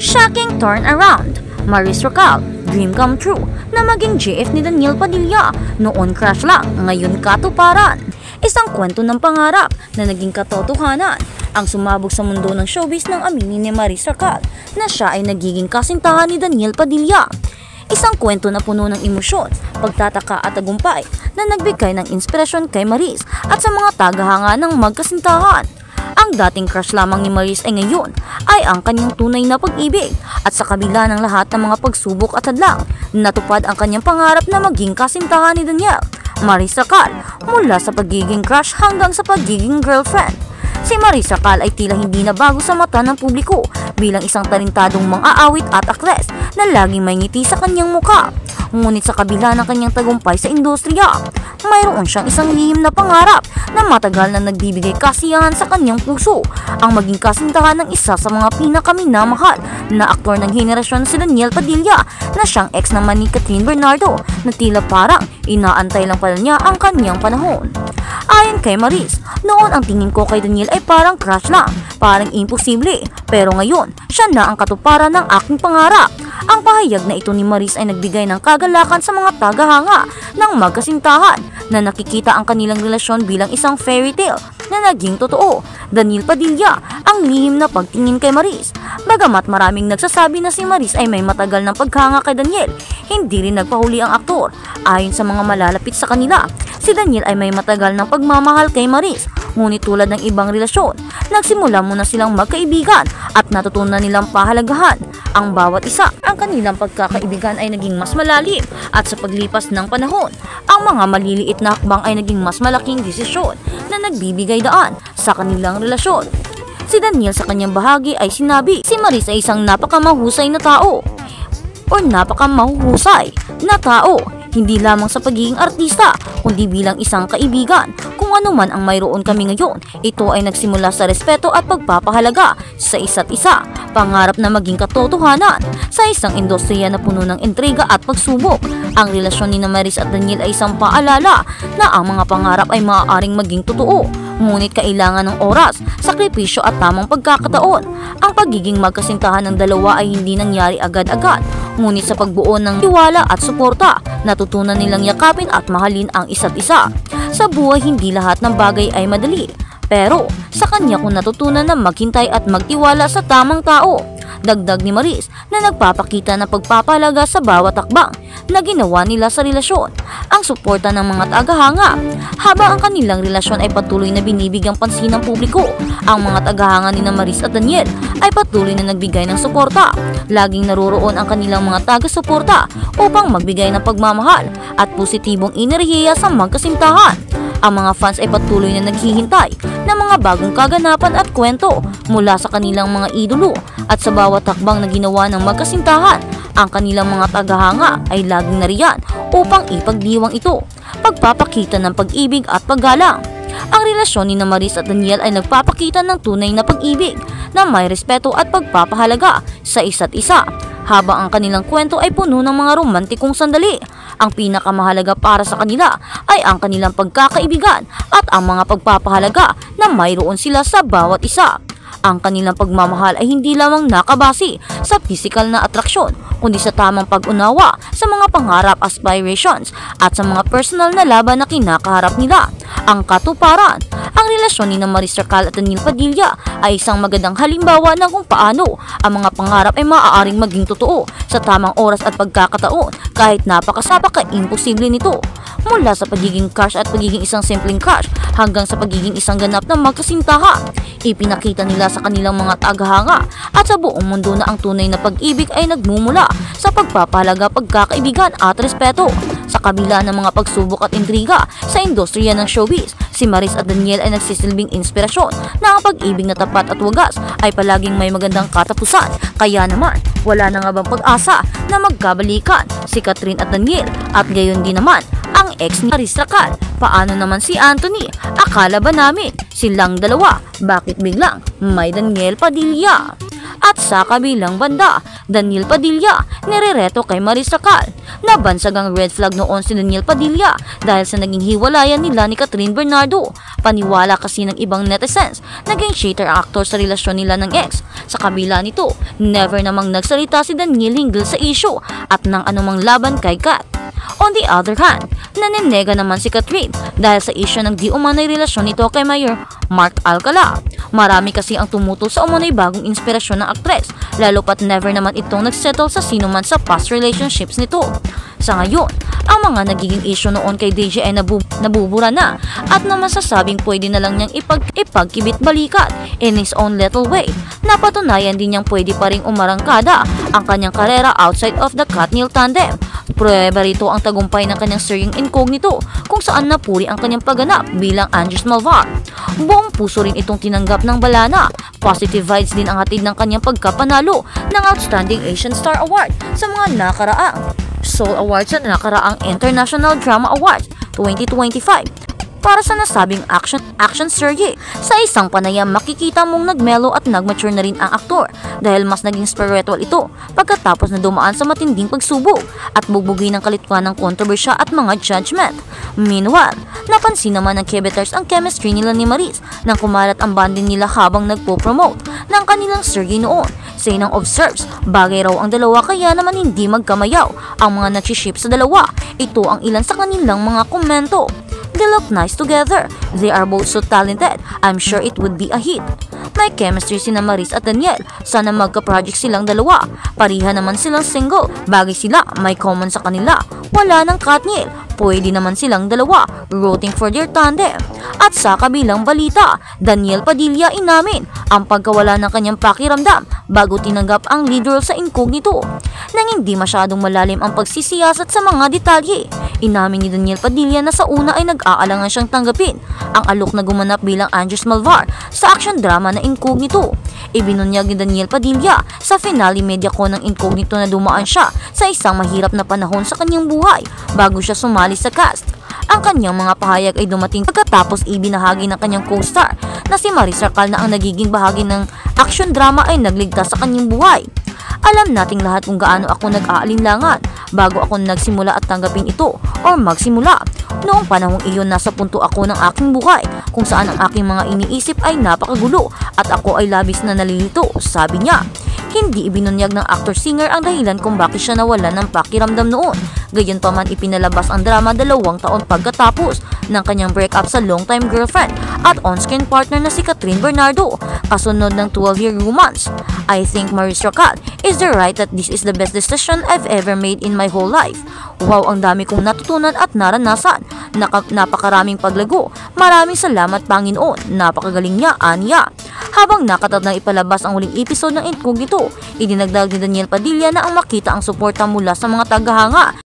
Shocking turnaround. Maris Racal, dream come true na maging GF ni Daniel Padilla. Noon crush lang, ngayon katuparan. Isang kwento ng pangarap na naging katotohanan. Ang sumabog sa mundo ng showbiz ng aminin ni Maris Racal na siya ay nagiging kasintahan ni Daniel Padilla. Isang kwento na puno ng emosyon, pagtataka at tagumpay na nagbigay ng inspirasyon kay Maris at sa mga tagahanga ng magkasintahan. Ang dating crush lamang ni Maris ay ngayon ay ang kanyang tunay na pag-ibig at sa kabila ng lahat ng mga pagsubok at hadlang, natupad ang kanyang pangarap na maging kasintahan ni Daniel. Maris Racal, mula sa pagiging crush hanggang sa pagiging girlfriend. Si Maris Racal ay tila hindi na bago sa mata ng publiko bilang isang talentadong mang-aawit at aktres na laging may ngiti sa kanyang mukha. Ngunit sa kabila ng kanyang tagumpay sa industriya, mayroon siyang isang lihim na pangarap na matagal na nagbibigay kasiyahan sa kanyang puso, ang maging kasintahan ng isa sa mga pinakaminamahal na aktor ng henerasyon si Daniel Padilla na siyang ex naman ni Catherine Bernardo na tila parang inaantay lang pala niya ang kanyang panahon. Ayon kay Maris, noon ang tingin ko kay Daniel ay parang crush lang, parang imposible, pero ngayon siya na ang katuparan ng aking pangarap. Ang pahayag na ito ni Maris ay nagbigay ng kagalakan sa mga tagahanga ng magkasintahan na nakikita ang kanilang relasyon bilang isang fairy tale na naging totoo. Daniel Padilla, ang lihim na pagtingin kay Maris. Bagamat maraming nagsasabi na si Maris ay may matagal ng paghanga kay Daniel, hindi rin nagpahuli ang aktor. Ayon sa mga malalapit sa kanila, si Daniel ay may matagal ng pagmamahal kay Maris. Ngunit tulad ng ibang relasyon, nagsimula muna silang magkaibigan at natutunan nilang pahalagahan ang bawat isa. Ang kanilang pagkakaibigan ay naging mas malalim at sa paglipas ng panahon, ang mga maliliit na hakbang ay naging mas malaking desisyon na nagbibigay daan sa kanilang relasyon. Si Daniel sa kanyang bahagi ay sinabi, si Maris ay isang napakamahusay na tao o napakamahuhusay na tao, hindi lamang sa pagiging artista, kundi bilang isang kaibigan. Kung ano man ang mayroon kami ngayon, ito ay nagsimula sa respeto at pagpapahalaga sa isa't isa. Pangarap na maging katotohanan sa isang industriya na puno ng intriga at pagsubok. Ang relasyon ni Maris at Daniel ay isang paalala na ang mga pangarap ay maaaring maging totoo. Ngunit kailangan ng oras, sakripisyo at tamang pagkakataon. Ang pagiging magkasintahan ng dalawa ay hindi nangyari agad-agad. Ngunit sa pagbuo ng tiwala at suporta, natutunan nilang yakapin at mahalin ang isa't isa. Sa buhay, hindi lahat ng bagay ay madali. Pero sa kanya ko natutunan na maghintay at magtiwala sa tamang tao. Dagdag ni Maris na nagpapakita ng pagpapahalaga sa bawat hakbang na ginawa nila sa relasyon. Ang suporta ng mga tagahanga. Habang ang kanilang relasyon ay patuloy na binibigyang pansin ng publiko, ang mga tagahanga ni Maris at Daniel ay patuloy na nagbigay ng suporta. Laging naroroon ang kanilang mga taga-suporta upang magbigay ng pagmamahal at positibong enerhiya sa magkasintahan. Ang mga fans ay patuloy na naghihintay ng mga bagong kaganapan at kwento mula sa kanilang mga idolo at sa bawat hakbang na ginawa ng magkasintahan, ang kanilang mga tagahanga ay laging nariyan upang ipagdiwang ito, pagpapakita ng pag-ibig at paggalang. Ang relasyon ni Maris at Daniel ay nagpapakita ng tunay na pag-ibig na may respeto at pagpapahalaga sa isa't isa. Habang ang kanilang kwento ay puno ng mga romantikong sandali, ang pinakamahalaga para sa kanila ay ang kanilang pagkakaibigan at ang mga pagpapahalaga na mayroon sila sa bawat isa. Ang kanilang pagmamahal ay hindi lamang nakabase sa physical na atraksyon, kundi sa tamang pag-unawa sa mga pangarap, aspirations at sa mga personal na laban na kinakaharap nila. Ang katuparan. Ang relasyon ni Maris Racal at Daniel Padilla ay isang magandang halimbawa ng kung paano ang mga pangarap ay maaaring maging totoo sa tamang oras at pagkakataon kahit napaka-imposible nito. Mula sa pagiging crush at pagiging isang simpleng crush hanggang sa pagiging isang ganap na magkasintahan, ipinakita nila sa kanilang mga tagahanga at sa buong mundo na ang tunay na pag-ibig ay nagmumula sa pagpapahalaga, pagkakaibigan at respeto. Sa kabila ng mga pagsubok at intriga sa industriya ng showbiz, si Maris at Daniel ay nagsisilbing inspirasyon na ang pag-ibig na tapat at wagas ay palaging may magandang katapusan. Kaya naman, wala na nga bang pag-asa na magkabalikan si Catherine at Daniel at gayon din naman ang ex ni Maris Racal. Paano naman si Anthony? Akala ba namin silang dalawa? Bakit biglang may Daniel Padilla? At sa kabilang banda, Daniel Padilla nirereto kay Maris Racal. Nabansag ang red flag noon si Daniel Padilla dahil sa naging hiwalayan nila ni Catherine Bernardo. Paniwala kasi ng ibang netizens, naging cheater ang aktor sa relasyon nila ng ex. Sa kabila nito, never namang nagsalita si Daniel hinggil sa issue at ng anumang laban kay Kat. On the other hand, naninega naman si Catherine dahil sa issue ng di umanay relasyon nito kay Mayor Mark Alcala. Marami kasi ang tumutol sa umunay bagong inspirasyon ng aktres, lalo pat never naman itong nagsettle sa sino man sa past relationships nito. Sa ngayon, ang mga nagiging issue noon kay DJ ay nabubura na at na masasabing pwede na lang niyang ipagkibit balikat in his own little way. Napatunayan din niyang pwede pa ring umarangkada ang kanyang karera outside of the Katniel tandem. Prueba rito ang tagumpay ng kanyang seryeng Incognito kung saan napuri ang kanyang pagganap bilang Andres Malvar. Buong puso rin itong tinanggap ng balana. Positive vibes din ang hatid ng kanyang pagkapanalo ng Outstanding Asian Star Award sa mga nakaraang Soul Awards at nakaraang International Drama Awards 2025. Para sa nasabing action serye, sa isang panayam makikita mong nagmelo at nagmature na rin ang aktor dahil mas naging spiritual ito pagkatapos na dumaan sa matinding pagsubok at bugbugin ng kalitwan ng kontrobersya at mga judgment. Meanwhile, napansin naman ng Quebecers ang chemistry nila ni Maris nang kumalat ang banding nila habang nagpo-promote ng kanilang serye noon. Sa inang observes, bagay raw ang dalawa kaya naman hindi magkamayaw ang mga nagsiship sa dalawa. Ito ang ilan sa kanilang mga komento. They look nice together. They are both so talented. I'm sure it would be a hit. May chemistry sina Maris at Daniel. Sana magka-project silang dalawa. Pariha naman silang single. Bagay sila, may common sa kanila. Wala ng Katniel. Pwede naman silang dalawa. Rooting for their tandem. At sa kabilang balita, Daniel Padilla inamin ang pagkawala ng kanyang pakiramdam bago tinanggap ang lead role sa Incognito. Nang hindi masyadong malalim ang pagsisiyasat sa mga detalye, inamin ni Daniel Padilla na sa una ay nag-aalangan siyang tanggapin ang alok na gumanap bilang Andres Malvar sa action drama na Incognito. Ibinunyag ni Daniel Padilla sa finale mediacon ng Incognito na dumaan siya sa isang mahirap na panahon sa kanyang buhay bago siya sumali sa cast. Ang kanyang mga pahayag ay dumating pagkatapos ibinahagi ng kanyang co-star na si Maris Racal na ang nagiging bahagi ng action drama ay nagligtas sa kanyang buhay. Alam nating lahat kung gaano ako nag-aalinlangan bago ako nagsimula at tanggapin ito o magsimula. Noong panahong iyon nasa punto ako ng aking buhay kung saan ang aking mga iniisip ay napakagulo at ako ay labis na nalilito, sabi niya. Hindi ibinunyag ng actor-singer ang dahilan kung bakit siya nawala ng pakiramdam noon. Gayunpaman ipinalabas ang drama 2 taon pagkatapos ng kanyang breakup sa longtime girlfriend at on-screen partner na si Catherine Bernardo, kasunod ng 12-year romance. I think Maris Racal is right that this is the best decision I've ever made in my whole life. Wow, ang dami kong natutunan at naranasan. Napakaraming paglago. Maraming salamat Panginoon. Napakagaling niya, aniya. Habang nakatatang ipalabas ang huling episode ng Incognito, idinagdag ni Daniel Padilla na ang makita ang suporta mula sa mga tagahanga